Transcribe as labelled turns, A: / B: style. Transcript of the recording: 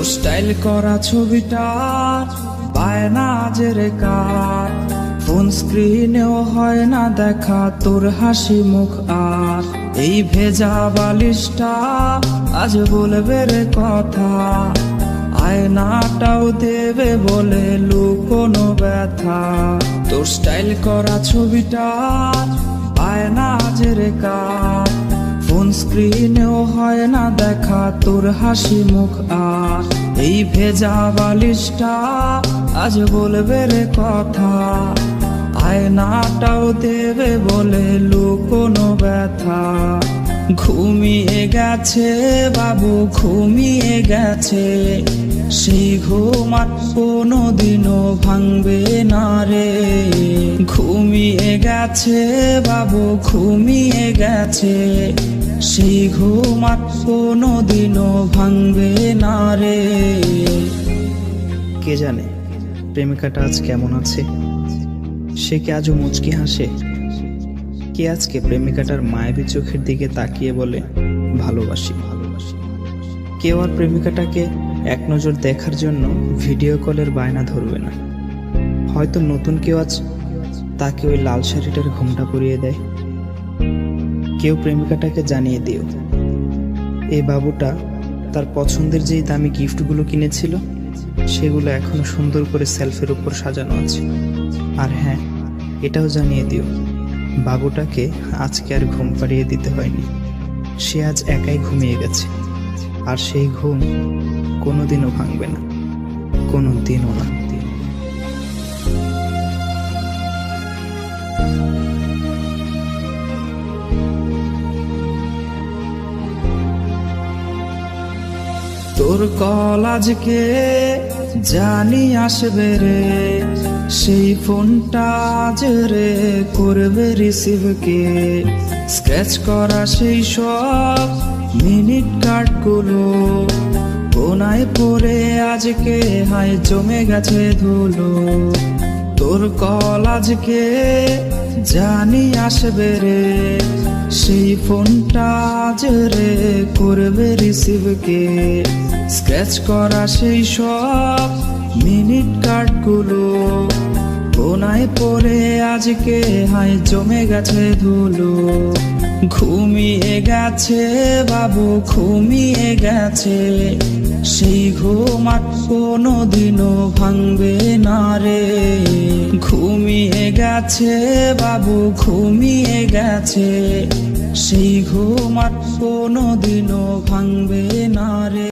A: তোর স্টাইল করা ছবিটা পায় না জেরে কার, ফোন স্ক্রিনেও হয় না দেখা তোর হাসি মুখ। আর এই ভেজা বালিশটা আজ বলবে রে কথা, আয়নাটাও দেবে বলে লুকোনো ব্যথা। তোর স্টাইল করা ছবিটা পায় না জেরে কার, ফোন স্ক্রিনেও হয় না দেখা তোর হাসি মুখ। আর এই ভেজা বালিশটা আজ বলবে রে কথা, আয়নাটাও দেবে বলে লুকোনো ব্যথা। ঘুমিয়ে গেছে বাবু, ঘুমিয়ে গেছে, সেই ঘুম আর কোনোদিনও ভাঙবে না রে। ঘুমিয়ে গেছে বাবু, ঘুমিয়ে গেছে, সেই ঘুম আর কোনোদিনও ভাঙবে না রে।
B: কে জানে প্রেমিকাটা আজ কেমন আছে, সে কি আজও মুচকি হাসে? কে আজকে প্রেমিকাটার মায়াবী চোখের দিকে তাকিয়ে বলে ভালোবাসি ভালোবাসি? কেউ আর প্রেমিকাটাকে এক নজর দেখার জন্য ভিডিও কলের বায়না ধরবে না। হয়তো নতুন কেউ আজ তাকে ওই লাল শাড়িটার ঘোমটা পরিয়ে দেয়। কেউ প্রেমিকাটাকে জানিয়ে দিও এই বাবুটা তার পছন্দের যেই দামি গিফটগুলো কিনেছিল সেগুলো এখনো সুন্দর করে সেলফের উপর সাজানো আছে। আর হ্যাঁ, এটাও জানিয়ে দিও বাবুটাকে আজকে আর ঘুম পাড়িয়ে দিতে হয়নি, সে আজ একাই ঘুমিয়ে গেছে। আর সেই ঘুম কোনোদিনও ভাঙবে না, কোনোদিনও না।
A: তোর কল আজকে জানি আসবে রে, সেই ফোনটা আজ রে করবে রিসিভ কে। স্ক্র্যাচ করা সেই সব মিনিট কার্ডগুলো কোনায় পড়ে আজকে হায় জমে গেছে ধুলো। তোর কল আজকে জানি আসবে রে, সেই ফোনটা আজ রে করবে রিসিভ কে। স্ক্র্যাচ করা সেই সব মিনিট কার্ডগুলো কোনায় পড়ে আজকে হায় জমে গেছে ধুলো। ঘুমিয়ে গেছে বাবু, ঘুমিয়ে গেছে, সেই ঘুম আর কোনোদিনও ভাঙবে না রে। ঘুমিয়ে গেছে বাবু, ঘুমিয়ে গেছে, সেই ঘুম আর কোনোদিনও ভাঙবে না রে।